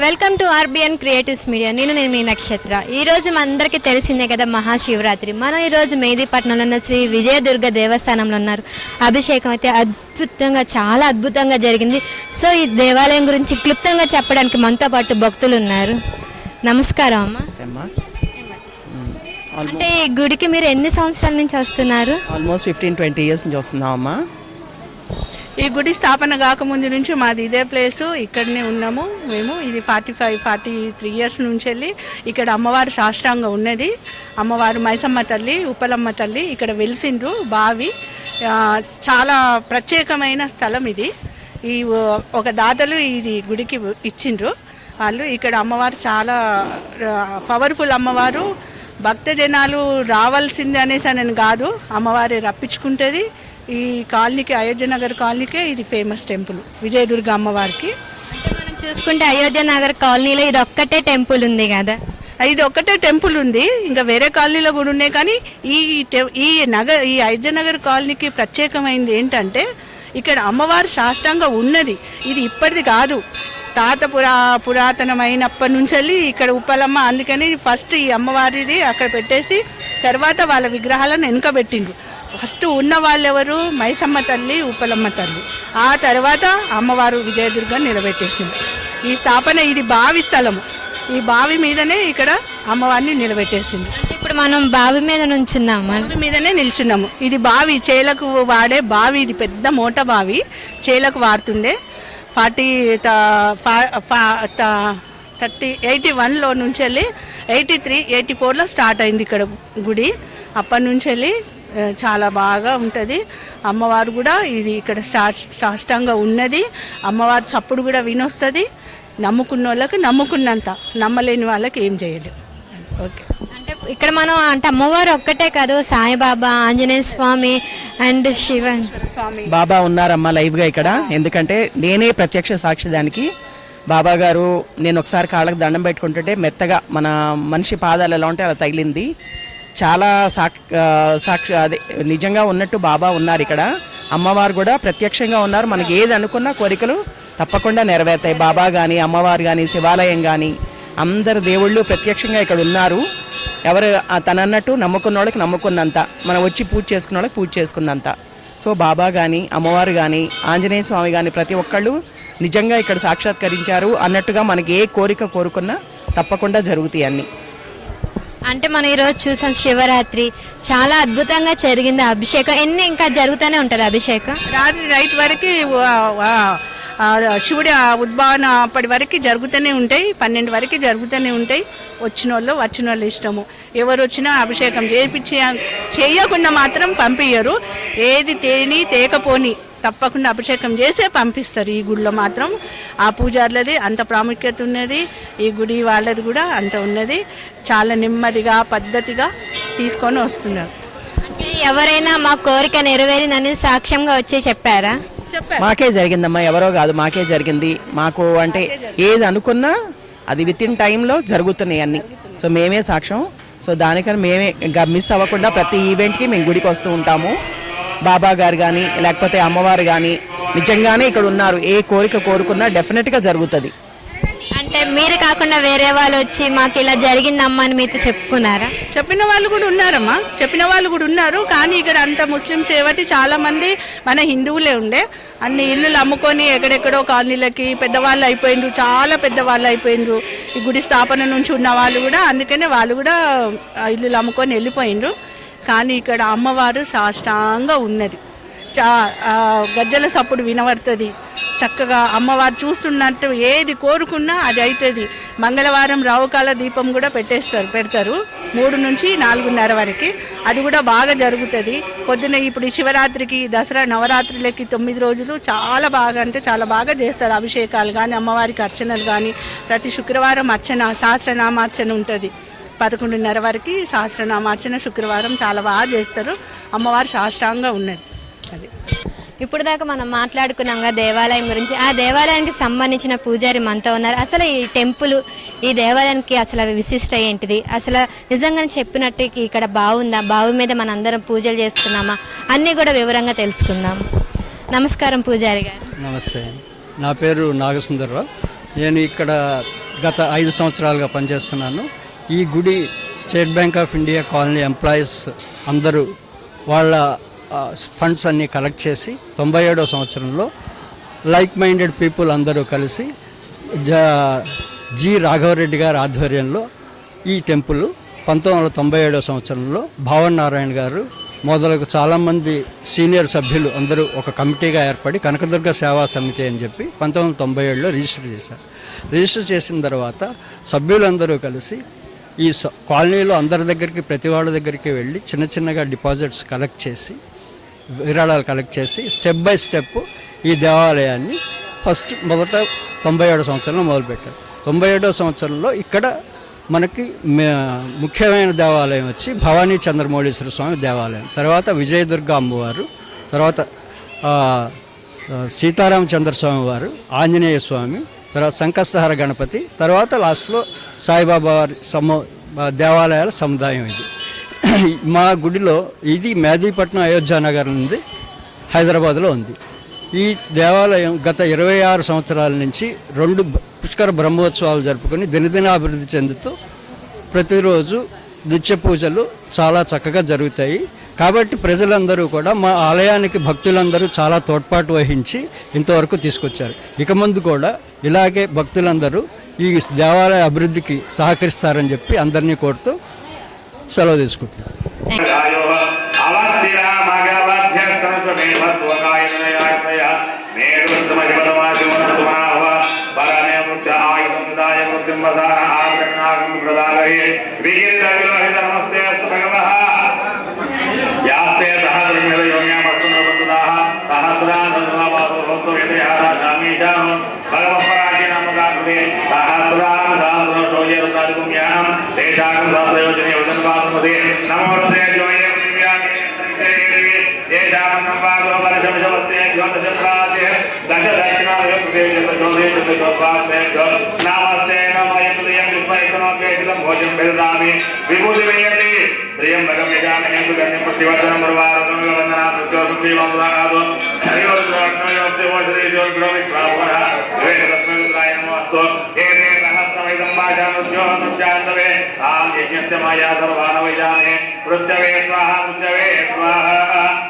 Welcome to RBN creatives media. నేను మీ నక్షత్ర. ఈరోజు మనందరికీ తెలిసిందే కదా మహాశివరాత్రి. మనం ఈరోజు మెహదీపట్నంలో ఉన్న శ్రీ విజయదుర్గ దేవస్థానంలో ఉన్నారు. అభిషేకం అయితే చాలా అద్భుతంగా జరిగింది. సో ఈ దేవాలయం గురించి క్లుప్తంగా చెప్పడానికి మనతో పాటు భక్తులు ఉన్నారు. నమస్కారం అమ్మ. అంటే ఈ గుడికి మీరు ఎన్ని సంవత్సరాల నుంచి వస్తున్నారు? ఆల్మోస్ట్ 15-20 ఇయర్స్ నుంచి వస్తున్నాం అమ్మా. ఈ గుడి స్థాపన కాకముందు నుంచి మాది ఇదే ప్లేసు, ఇక్కడనే ఉన్నాము మేము. ఇది 43 ఇయర్స్ నుంచి వెళ్ళి ఇక్కడ అమ్మవారు సాష్టాంగం ఉన్నది. అమ్మవారు మైసమ్మ తల్లి, ఉప్పలమ్మ తల్లి ఇక్కడ వెలిసిండ్రు. బావి చాలా ప్రత్యేకమైన స్థలం ఇది. ఈ ఒక దాతలు ఇది గుడికి ఇచ్చిండ్రు వాళ్ళు. ఇక్కడ అమ్మవారు చాలా పవర్ఫుల్ అమ్మవారు. భక్త జనాలు రావాల్సింది అనేసి అని కాదు, అమ్మవారి రప్పించుకుంటుంది. ఈ కాలనీకి, అయోధ్య నగర్ కాలనీకే ఇది ఫేమస్ టెంపుల్ విజయదుర్గ అమ్మవారికి. అంటే మనం చూసుకుంటే అయోధ్య నగర్ కాలనీలో ఇది ఒక్కటే టెంపుల్ ఉంది కదా? ఇది ఒక్కటే టెంపుల్ ఉంది, ఇంకా వేరే కాలనీలో కూడా ఉన్నాయి. కానీ ఈ అయోధ్య నగర్ కాలనీకి ప్రత్యేకమైనది ఏంటంటే ఇక్కడ అమ్మవారు సాష్టాంగ ఉన్నది. ఇది ఇప్పటిది కాదు, తాత పురాతనమైనప్పటి నుంచి వెళ్ళి ఇక్కడ ఉప్పలమ్మ. అందుకని ఫస్ట్ ఈ అమ్మవారిది అక్కడ పెట్టేసి తర్వాత వాళ్ళ విగ్రహాలను వెనుకబెట్టిండ్రు. ఫస్ట్ ఉన్న వాళ్ళు ఎవరు? మైసమ్మ తల్లి, ఉప్పలమ్మ తల్లి. ఆ తర్వాత అమ్మవారు విజయదుర్గ నిలబెట్టేసింది. ఈ స్థాపన ఇది బావి స్థలము. ఈ బావి మీదనే ఇక్కడ అమ్మవారిని నిలబెట్టేసింది. ఇప్పుడు మనం బావి మీద నుంచున్నాము. బావి మీదనే నిల్చున్నాము. ఇది బావి, చేలకు వాడే బావి. ఇది పెద్ద మోట బావి, చేలకు వాడుతుండే. 81లో నుంచి వెళ్ళి 83-84లో స్టార్ట్ అయింది ఇక్కడ గుడి. అప్పటి నుంచి వెళ్ళి చాలా బాగా ఉంటుంది. అమ్మవారు కూడా ఇది ఇక్కడ సాష్టాంగా ఉన్నది. అమ్మవారు చప్పుడు కూడా వినొస్తుంది. నమ్ముకున్న వాళ్ళకి నమ్ముకున్నంత, నమ్మలేని వాళ్ళకి ఏం చేయలేము. ఓకే. అంటే ఇక్కడ మనం అంటే అమ్మవారు ఒక్కటే కాదు, సాయిబాబా, ఆంజనేయ స్వామి అండ్ శివ స్వామి బాబా ఉన్నారమ్మా లైవ్గా ఇక్కడ. ఎందుకంటే నేనే ప్రత్యక్ష సాక్షి దానికి. బాబా గారు నేను ఒకసారి కాళ్ళకి దండం పెట్టుకుంటుంటే మెత్తగా మన మనిషి పాదాలు ఎలా ఉంటే అలా తగిలింది. చాలా అదే నిజంగా ఉన్నట్టు బాబా ఉన్నారు ఇక్కడ. అమ్మవారు కూడా ప్రత్యక్షంగా ఉన్నారు. మనకి ఏది అనుకున్నా కోరికలు తప్పకుండా నెరవేరుతాయి. బాబా కానీ, అమ్మవారు కానీ, శివాలయం కానీ అందరు దేవుళ్ళు ప్రత్యక్షంగా ఇక్కడ ఉన్నారు. ఎవరు తనన్నట్టు నమ్ముకున్న వాళ్ళకి నమ్ముకున్నంత, మనం వచ్చి పూజ చేసుకున్న వాళ్ళకి పూజ చేసుకున్నంత. సో బాబా కానీ, అమ్మవారు కానీ, ఆంజనేయ స్వామి కానీ ప్రతి ఒక్కళ్ళు నిజంగా ఇక్కడ సాక్షాత్కరించారు అన్నట్టుగా మనకి ఏ కోరిక కోరుకున్నా తప్పకుండా జరుగుతాయి అన్నీ. అంటే మనం ఈరోజు చూసాం శివరాత్రి చాలా అద్భుతంగా జరిగింది అభిషేకం. ఇంకా జరుగుతూనే ఉంటుంది అభిషేకం. రాత్రి నైట్ వరకు శివుడి ఉద్భావన అప్పటి వరకు జరుగుతూనే ఉంటాయి. 12 వరకు జరుగుతూనే ఉంటాయి. వచ్చిన వాళ్ళు ఇష్టము. ఎవరు వచ్చినా అభిషేకం చేయకుండా మాత్రం పంపించరు. ఏది తేకపోని తప్పకుండా అభిషేకం చేసే పంపిస్తారు. ఈ గుడిలో మాత్రం ఆ పూజారులది అంత ప్రాముఖ్యత ఉన్నది. ఈ గుడి వాళ్ళది కూడా అంత ఉన్నది. చాలా నెమ్మదిగా పద్ధతిగా తీసుకొని వస్తున్నారు. అంటే ఎవరైనా మా కోరిక నెరవేరిందని సాక్ష్యంగా వచ్చి చెప్పారా? మాకే జరిగిందమ్మా, ఎవరో కాదు, మాకే జరిగింది. మాకు అంటే ఏది అనుకున్నా అది వితిన్ టైంలో జరుగుతున్నాయి అన్నీ. సో మేమే సాక్ష్యం. సో దానికని మేమే ఇంకా మిస్ అవ్వకుండా ప్రతి ఈవెంట్కి మేము గుడికి వస్తూ ఉంటాము. బాబా గారు కానీ లేకపోతే అమ్మవారు కానీ నిజంగానే ఇక్కడ ఉన్నారు. ఏ కోరిక కోరుకున్నా డెఫినెట్గా జరుగుతుంది. అంటే మీరు కాకుండా వేరే వాళ్ళు వచ్చి మాకు ఇలా జరిగిందమ్మా అని మీతో చెప్పుకున్నారా? చెప్పిన వాళ్ళు కూడా ఉన్నారమ్మా, చెప్పిన వాళ్ళు కూడా ఉన్నారు. కానీ ఇక్కడ అంత ముస్లిమ్స్ ఏవటి చాలా మంది మన హిందువులే ఉండే. అన్ని ఇల్లులు అమ్ముకొని ఎక్కడెక్కడో కాలనీలకి పెద్దవాళ్ళు అయిపోయిండ్రు, చాలా పెద్దవాళ్ళు అయిపోయిండ్రు. ఈ గుడి స్థాపన నుంచి ఉన్న వాళ్ళు కూడా, అందుకనే వాళ్ళు కూడా ఇల్లులు అమ్ముకొని వెళ్ళిపోయిండ్రు. కానీ ఇక్కడ అమ్మవారు సాష్టాంగా ఉన్నది. గజ్జల సప్పుడు వినబడుతుంది. చక్కగా అమ్మవారు చూస్తున్నట్టు ఏది కోరుకున్నా అది అవుతుంది. మంగళవారం రావుకాల దీపం కూడా పెడతారు 3 నుంచి 4:30 వరకు. అది కూడా బాగా జరుగుతుంది. పొద్దున ఇప్పుడు శివరాత్రికి, దసరా నవరాత్రులకి 9 రోజులు చాలా బాగా అంటే చాలా బాగా చేస్తారు. అభిషేకాలు కానీ, అమ్మవారికి అర్చనలు కానీ. ప్రతి శుక్రవారం అర్చన, సహస్రనామార్చన ఉంటుంది. 11:30 వరకు సహస్రనామార్చన శుక్రవారం చాలా బాగా చేస్తారు. అమ్మవారు సాష్టాంగా ఉన్నది. అది ఇప్పుడు దాకా మనం మాట్లాడుకున్నాం కదా దేవాలయం గురించి. ఆ దేవాలయానికి సంబంధించిన పూజారి మనతో ఉన్నారు. అసలు ఈ టెంపుల్, ఈ దేవాలయానికి అసలు విశిష్ట ఏంటిది, అసలు నిజంగానే చెప్పినట్టు ఇక్కడ బాగుందా, బావి మీద మన అందరం పూజలు చేస్తున్నామా అన్నీ కూడా వివరంగా తెలుసుకుందాం. నమస్కారం పూజారి గారు. నమస్తే, నా పేరు నాగసుందర్రావు. నేను ఇక్కడ గత 5 సంవత్సరాలుగా పనిచేస్తున్నాను. ఈ గుడి state bank of India colony employees అందరూ వాళ్ళ ఫండ్స్ అన్నీ కలెక్ట్ చేసి 97వ సంవత్సరంలో లైక్ మైండెడ్ పీపుల్ అందరూ కలిసి జి రాఘవరెడ్డి గారి ఆధ్వర్యంలో ఈ టెంపుల్ 1997వ సంవత్సరంలో భావన్ నారాయణ గారు మొదలగు చాలామంది సీనియర్ సభ్యులు అందరూ ఒక కమిటీగా ఏర్పడి కనకదుర్గ సేవా సమితి అని చెప్పి 1997లో రిజిస్టర్ చేశారు. రిజిస్టర్ చేసిన తర్వాత సభ్యులందరూ కలిసి ఈ కాలనీలో అందరి దగ్గరికి, ప్రతి వాళ్ళ దగ్గరికి వెళ్ళి చిన్న చిన్నగా డిపాజిట్స్ కలెక్ట్ చేసి, విరాళాలు కలెక్ట్ చేసి స్టెప్ బై స్టెప్ ఈ దేవాలయాన్ని మొదట 97వ సంవత్సరంలో మొదలుపెట్టారు. 97వ సంవత్సరంలో ఇక్కడ మనకి ముఖ్యమైన దేవాలయం వచ్చి భవానీ చంద్రమౌళీశ్వర స్వామి దేవాలయం, తర్వాత విజయదుర్గ అమ్మవారు, తర్వాత సీతారామచంద్ర స్వామి వారు, ఆంజనేయ స్వామి, తర్వాత సంకష్టహర గణపతి, తర్వాత లాస్ట్లో సాయిబాబా వారి దేవాలయాల సముదాయం. ఇది మా గుడిలో ఇది మేదీపట్నం అయోధ్యానగర్ నుండి హైదరాబాద్లో ఉంది. ఈ దేవాలయం గత 26 సంవత్సరాల నుంచి 2 పుష్కర బ్రహ్మోత్సవాలు జరుపుకొని దినదినాభివృద్ధి చెందుతూ ప్రతిరోజు నిత్య పూజలు చాలా చక్కగా జరుగుతాయి. కాబట్టి ప్రజలందరూ కూడా మా ఆలయానికి భక్తులందరూ చాలా తోడ్పాటు వహించి ఇంతవరకు తీసుకొచ్చారు. ఇక ముందు కూడా ఇలాగే భక్తులందరూ ఈ దేవాలయ అభివృద్ధికి సహకరిస్తారని చెప్పి అందరినీ కోరుతూ సెలవు తీసుకుంటున్నారు. విభూతి వేయండి. ప్రియంబకం మాయా సర్వానవైజానే మృత్యవే స్వాహ మృత్యవే స్వాహ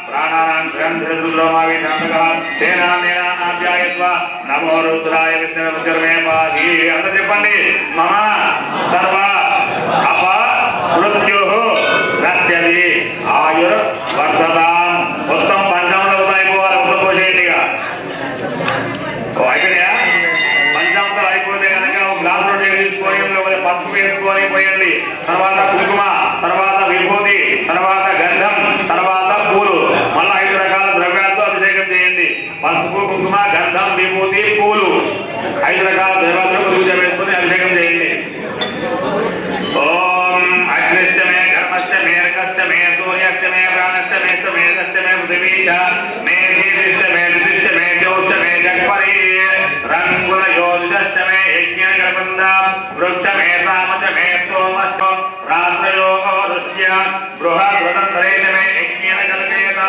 ప్రాణానాం సేనాధ్యాయస్వ నమో రుద్రాయ విష్ణుమే పాహి. అంత చెప్పండి. మమ సర్వ అప మృత్యు నశ్యతి ఆయుర్ వర్ధతాం. మొత్తం పంచామృతం అయిపోవాలి. ఉత్తపోసేటిగా అయిపోయా. పంచామృతం అయిపోతే కనుక ఒక గ్లాస్ రొట్టె తీసుకొని పసుపు వేసుకొని పోయండి. తర్వాత కుంకుమ, తర్వాత విభూతి, తర్వాత గంధం, తర్వాత పూలు, మళ్ళీ 5 రకాల ద్రవ్యాలతో అభిషేకం చేయండి. పసుపు, కుంకుమ, గంధం, విభూతి, పూలు, 5 రకాల ద్రవ్యాలతో పూజ వేసుకొని అభిషేకం చేయండి. ఓం అగ్నిష్టమే కర్మష్టమే రకష్టమే సూర్యష్టమే ప్రాణష్టమే మేధష్టమే పృథివీచ మే దీర్ఘష్టమే నిర్దిష్టమే జ్యోతిష్టమే జగ్పరి రంగుల యోజిష్టమే యజ్ఞ గర్భంద వృక్షమే సామచమే సోమస్వ రాత్రయో ఋష్య బృహద్రథంతరేతమే యజ్ఞ కల్పేత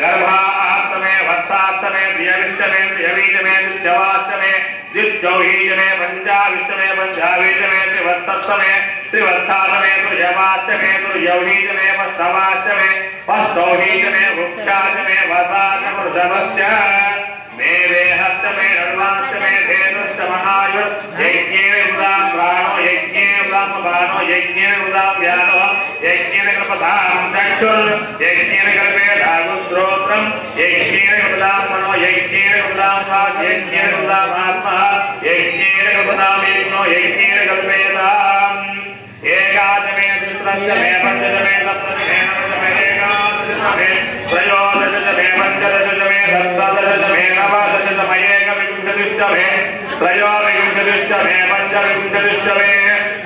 గర్భాష్టమే వత్సాష్టమే ప్రియవిష్టమే ప్రియవీజమే ద్విజవాష్టమే ద్విజౌహీజమే పంచావిష్టమే పంచావీజమే త్రివత్సమే త్రివత్సాష్టమే తుర్యవాష్టమే తుర్యౌహీజమే పష్టవాష్టమే పష్టౌహీజమే వృక్షాష్టమే వసాకమృషభస్య మే వేహష్టమే రడ్వాష్టమే ధేనుష్టమహాయు యజ్ఞేన ఉదాం ప్రాణో యజ్ఞేన ఉదాం ప్రాణో యజ్ఞేన ఉదాం వ్యానో యజ్ఞేన కల్పతాం చక్షుర్ యజ్ఞేన కల్పేదాగుస్త్రోత్రం యజ్ఞేన ఉదాం మనో యజ్ఞేన ఉదాం వాక్ యజ్ఞేన ఉదాం ఆత్మ యజ్ఞేన కల్పతాం యజ్ఞో యజ్ఞేన కల్పేతాం ఏకాదమే ద్విత్రమే పంచదమే సప్తమే నవదమే ఏకాదశమే త్రయోదశమే పంచదశమే సప్తదశమే నవదశమే ఏకవింశతిష్టమే త్రయోవింశతిష్టమే పంచవింశతిష్టమే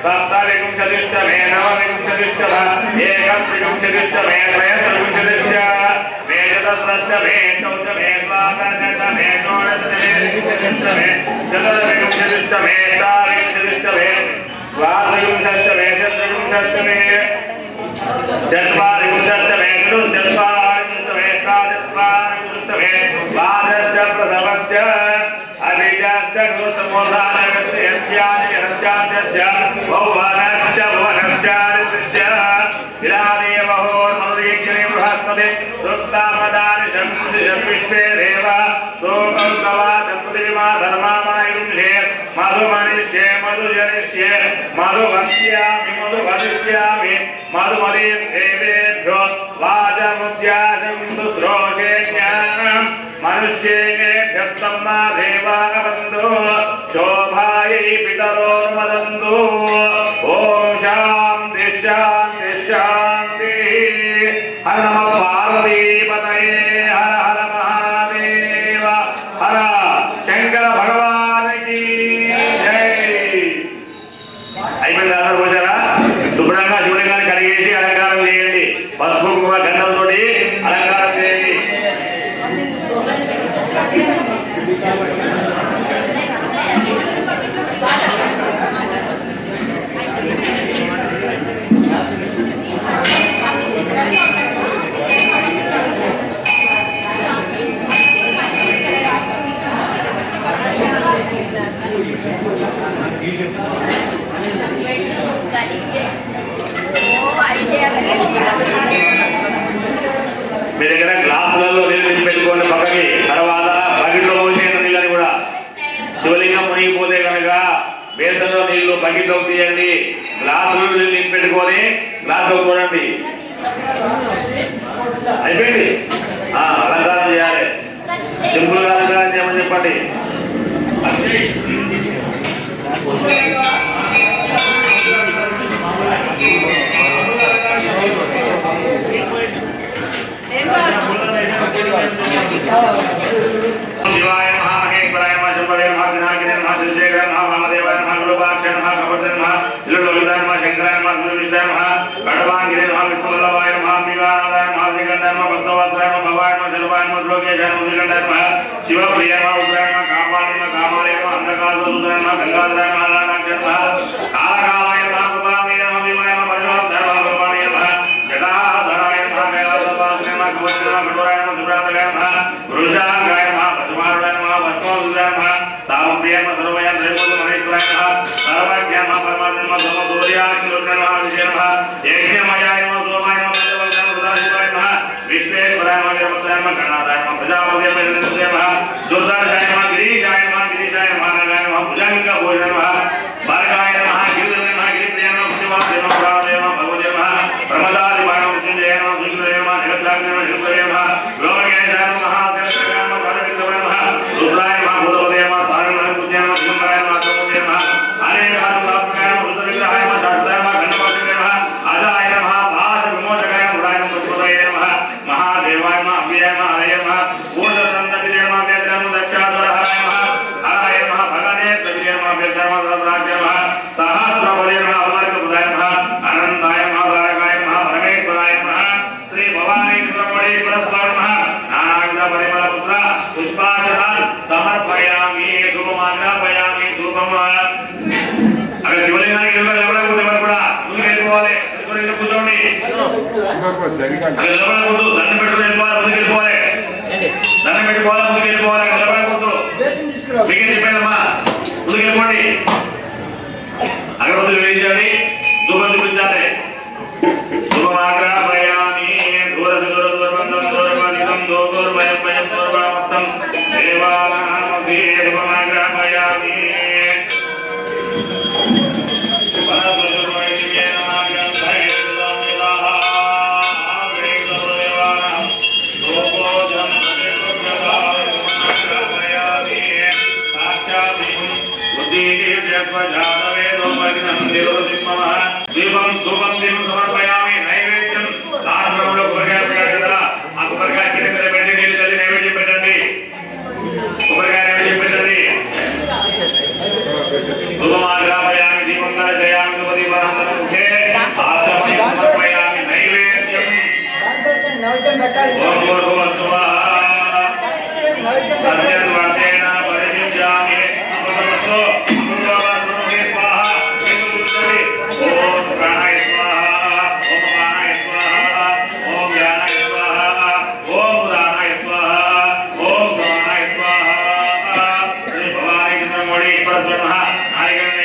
సప్తవింశతిష్టమే నవవింశతిష్టమే ఏకవింశతిష్టమే త్రయవింశతిష్ట మేజదశమే చౌదమే ద్వాదశమే షోడశమే వింశతిష్టమే చతుర్వింశతిష్టమే తావింశతిష్టమే ద్వాదశవింశతిష్టమే చతుర్వింశతిష్టమే చత్వారింశతిష్టమే చతుర్చత్వారింశతిష్టమే చతుర్చత్వారింశతిష్టమే ద్వాదశ ప్రథమస్య అభిజాస్య సమోదాన यस्यानि यस्यास्य भुवनस्य भुवनस्यादित्य विरादेव होर्मनुदीक्षणे बृहस्पति सुक्तामदानि शंसिष्टे देव सोकल्पवादपृथिमा धर्मामणयुषे मधुमनिष्ये मधुजनिष्ये मधुवक्ष्यामि मधुवदिष्यामि मधुमदीं देवेभ्यो वाचमुद्यासं सुश्रोषे ज्ञानम् मनुष्येभ्यः सम्मा देवानवन्तु शोभायै पितरोर्मदन्तु ॐ शान्ति शान्ति शान्तिः हर नमः पार्वतीपतये हर हर महादेव हर शंकर भगवान की जय అయిపోయింది అందరూ పూజరా శుభ్రంగా శివలింగాన్ని కడిగేసి అలంకారం చేయండి పసుపు గంధంతో అలంకారం చేయండి మీ దగ్గర గ్లాసులలో నీళ్ళు పెట్టుకోండి పక్కకి. తర్వాత బకెట్లో పోసే నీళ్ళని కూడా శివలింగం మునిగిపోతే కనుక బేసంలో నీళ్లు బకెట్లో తీయండి. గ్లాసులో నీళ్ళు పెట్టుకొని గ్లాసులో చూడండి. అయిపోయింది. అలంకారం చేయాలి. సింపుల్ గా అలంకారం చేయమని చెప్పండి. शिवाय नमः महेश्वराय नमः शंभवे नमः विनायकाय नमः श्रीशेखराय नमः वामदेवाय नमः गुरुपाक्षाय नमः कपटाय नमः त्रिलोकिताय नमः शंकराय नमः गुरुविष्णाय नमः गणवांगिने नमः विष्णुवल्लभाय नमः अंबिकानाथाय नमः श्रीकंठाय नमः भक्तवत्सलाय नमः भवाय नमः शर्वाय नमः श्लोकेशाय नमः श्रीकंठाय नमः शिवप्रियाय नमः उग्राय नमः कामाय नमः कामाय नमः अंधकासुराय नमः गंगाधराय नमः नागाय नमः कालकालाय नमः कृपामये नमः भीमाय नमः परशुरामाय नमः जटाधराय नमः कैलासवासिने नमः कवचाय नमः कठोराय नमः सुब्रताय नमः वृषांगाय नमः पद्मारुणाय नमः वत्सोदराय नमः तामप्रियाय नमः सर्वयाय त्रैलोक्य महेश्वराय नमः सर्वज्ञाय नमः परमात्मने नमः सोमसूर्याक्षिलोचनाय नमः विजयाय नमः यज्ञमयाय नमः सोमाय नमः पंचवक्त्राय नमः सदाशिवाय नमः विश्वेश्वराय नमः देवताय नमः गणाधाय नमः प्रजापतये नमः दुर्गाय नमः गिरीशाय नमः नागाय नमः भुजंगभूषणाय नमः बालकाय नमः गिरिधराय नमः गिरिप्रियाय नमः शिवाय नमः प्राणदेवाय नमः भगवते नमः प्रमदादिवाय नमः मृत्युंजयाय नमः सुखदेवाय नमः जगत्राग्ने नमः शिवदेवाय नमः व्योमकेशाय नमः महादेवाय नमः परमेश्वराय नमः रुद्राय नमः भूतपते नमः सारणाय नमः पूज्याय नमः शिवंकराय नमः अग्रमूर्तये नमः अनेक हाथाय नमः रुद्रविग्रहाय नमः शास्त्राय नमः गणपतये नमः अजाय नमः भाषविमोचकाय नमः रुद्राय नमः पुष्पतये नमः महादेवाय नमः अव्ययाय नमः हरये नमः पूर्णदन्तविजय नमः वेदाय नमः दक्षाधरहराय नमः हराय नमः भगने तविजय नमः वेदाय नमः रुद्राय नमः सहस्रबले नमः अमरकबुधाय नमः अनंताय नमः तारकाय नमः परमेश्वराय नमः श्री भवानी सुब्रह्मण्य पुरस्कार नमः नानाविध परिमल पुत्र पुष्पाक्षरान् समर्पयामि धूपमाग्रापयामि धूपम अगर शिवलिंगाనికి ఎవరు కూడా ముందుకు వెళ్ళిపోవాలి. కూర్చోండి. అక్కడ నిలబడకూడదు. దండం పెట్టుకుని వెళ్ళిపోవాలి. ముందుకు వెళ్ళిపోవాలి. దండం పెట్టుకోవాలి. ముందుకు వెళ్ళిపోవాలి. అక్కడ నిలబడకూడదు. మీకేం చెప్పానమ్మా? ముందుకు వెళ్ళిపోండి. అగరబత్తులు వేయించండి. ధూపం చూపించాలి. ధూపమాగ్రాపయామి దూరదూరదూరబంధం దూరమయం భయం దూరమస్తం దేవానామపి ధూపమాగ్రాపయామి దీపం ధూపం దీపం సమర్పయామి నైవేద్యం దానంలో కూరగాయలు పెట్టారు కదా ఆ కొబ్బరికాయ కింద మీద పెట్టి నీళ్ళు చల్లి నైవేద్యం పెట్టండి. కొబ్బరికాయ నైవేద్యం పెట్టండి. ధూపమాగ్రాపయామి దీపం దర్శయామి ధూపదీపానంతరం ముఖే ఆచమయం సమర్పయామి నైవేద్యం ఓం భూర్భువస్సువః సత్యం వర్తేన పరిశుద్ధ్యామి అమృతమస్తు అమృతమస్తు స్వాహా ఓం ప్రాణాయ స్వాహా ఓం ప్రాణాయ స్వాహా ఓం జ్ఞానాయ స్వాహా ఓం ఉదానాయ స్వాహా ఓం సమానాయ స్వాహా శ్రీ భవానీ చంద్రమౌళి పరబ్రహ్మ నాయకనే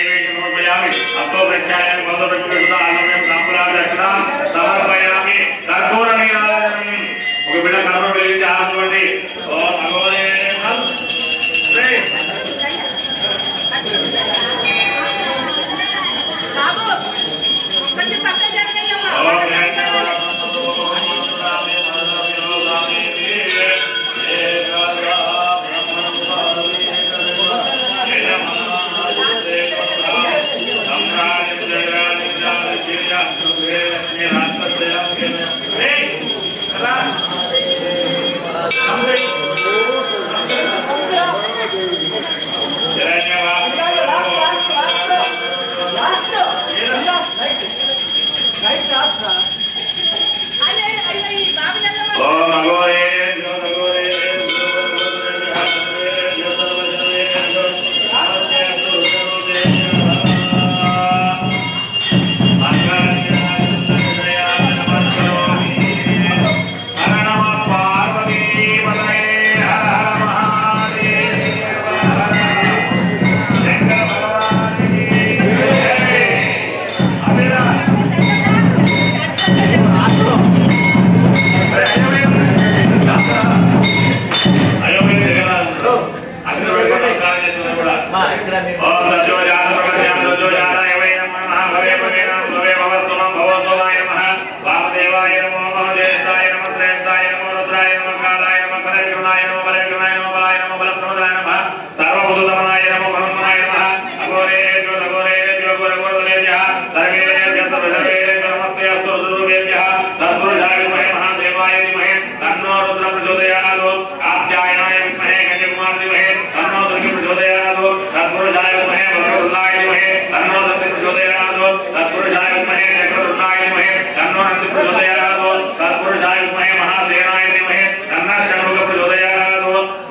నంది ప్రచోదయాత్ తత్పురుషాయ విద్మహే చక్రవర్తాయ ధీమహి తన్నో నంది ప్రచోదయాత్ తత్పురుషాయ విద్మహే మహాసేనాయ ధీమహి తన్నో షణ్ముఖ ప్రచోదయాత్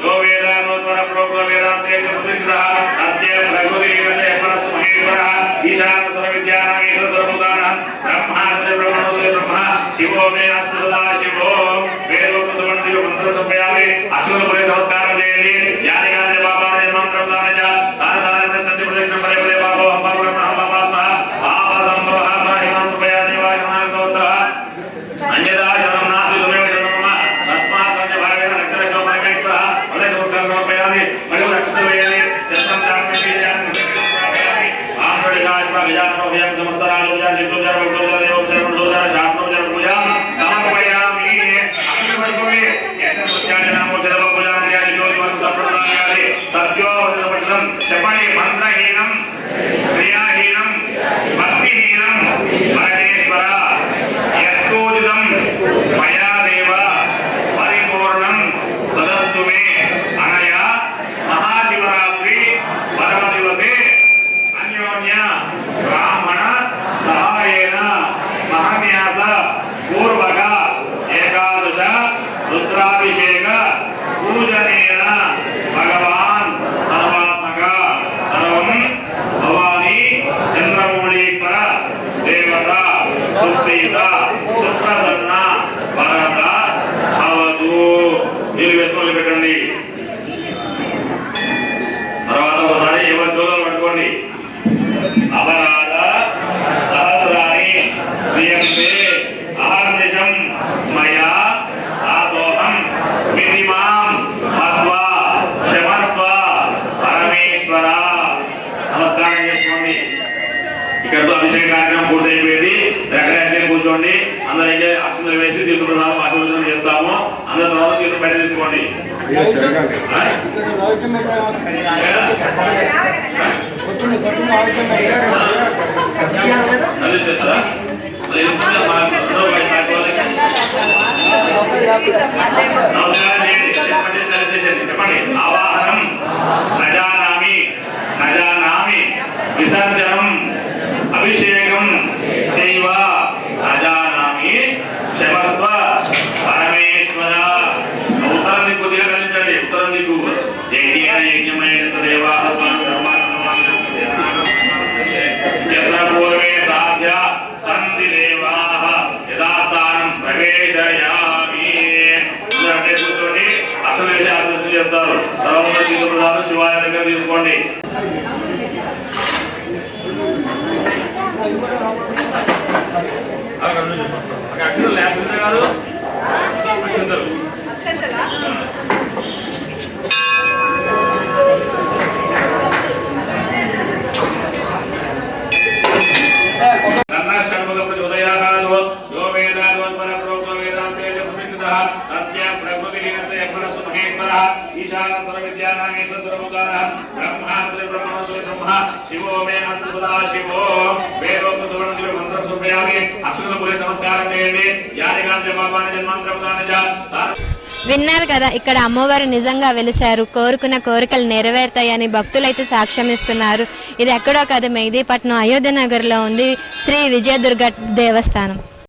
యో వేదానో స్వర ప్రోక్త వేదాంతే ప్రసిద్ధః అస్య ప్రకృతిలీలతే పరస్తు మహేశ్వరః ఈశాన సర్వ విద్యానాం ఈశ్వర సర్వభూతానాం బ్రహ్మాస్య బ్రహ్మణోదయ బ్రహ్మ శివో మే అస్తు సదా శివో వేదోక్త మంత్రిలో మంత్ర సంపయామి అశ్వన పురే నమస్కారం చేయండి యానిగాని బాబాని మంత్రం దానజ దానదాన సత్య ప్రదక్షిణ పరే పరే బాబో హంబ హంబ పాప సంభవ హిమం సుపయాని వాజనాగోత అన్యదా జనం నాస్తి తుమే జనమ తస్మాత్ పంచ భావేన రక్షణ పరమేశ్వర వలయ సోకర్మ పయామి మరియు రక్షిత వేయాలి జన్మం జాగ్రత్త ఆంధ్రుడి కాశ్మ గజానో భయం సమస్తరాలు జన దిక్కుజన భక్తుల దేవోజన భక్తుల శాస్త్రోజన పూజ సమర్పయామి అక్షరపడుకోండి సత్యోపటం చెప్పండి మంత్రహీనం క్రియాహీనం భక్తిహీనం పరమేశ్వర యత్కోదితం మయా దేవ పరిపూర్ణం తదస్తు మే అనయా మహాశివరాత్రి పరమదివసే అన్యోన్య బ్రాహ్మణ సహాయేన మహాన్యాస పూర్వక ఏకాదశ రుద్రాభిషేక పూజనేన భగవాన్ సర్వాత్మక సర్వం భవాని చంద్రమౌళీశ్వర దేవత సుప్రీత సుప్రసన్న భరత భవతు. మీరు వేసుకొని పెట్టండి. తర్వాత ఒకసారి ఎవరి చోదలు పట్టుకోండి. అపరాధ సహస్రాన్ని క్రియంతే అహర్నిశం మయా ఆదోహం విధిమాం మత్వా క్షమస్వ పరమేశ్వర. నమస్కారం చేసుకోండి. ఇక్కడతో అభిషేక కార్యక్రమం పూర్తయిపోయింది. ఎక్కడెక్కడ కూర్చోండి. అందరికీ అక్షంతలు వేసి తీర్థప్రసాదం ఆశీర్వదనం చేస్తాము. అందరి తర్వాత తీర్థం బయట తీసుకోండి. చెప్పండి. ఆవాహనం నజానామి నజానామి విసర్జనం అభిషేకం చైవ నజానామి క్షమస్వ పరమేశ్వర. ఉత్తరం దిక్కు కొద్దిగా కలిగించండి. ఉత్తరం దిక్కు యజ్ఞమైన దేవా పూర్వే సాధ్య సంతి దేవా యథాస్థానం ప్రవేశయామి. కూర్చోండి. అసలు వేసి ఆశీర్వదం చేస్తారు. తర్వాత తీర్థప్రసాదం శివాలయం దగ్గర తీసుకోండి. అక్షంతలు లేకపోతే గారు అక్షంతలు ఈశాన సర్వ విద్యానాం ఈశ్వర సర్వభూతానాం బ్రహ్మాండ బ్రహ్మోదయ బ్రహ్మ శివో మే అస్తు సదా శివో వేదోక్త సువర్ణంలో మంత్రం సుప్రయామి అక్షర పురే నమస్కారం చేయండి. యానిగాని బాబాని జన్మంత్రం దానజ. విన్నారు కదా, ఇక్కడ అమ్మవారు నిజంగా వెలిశారు. కోరుకున్న కోరికలు నెరవేరుతాయని భక్తులైతే సాక్ష్యం ఇస్తున్నారు. ఇది ఎక్కడో కాదు, మెహదీపట్నం అయోధ్య నగర్లో ఉంది శ్రీ విజయదుర్గ దేవస్థానం.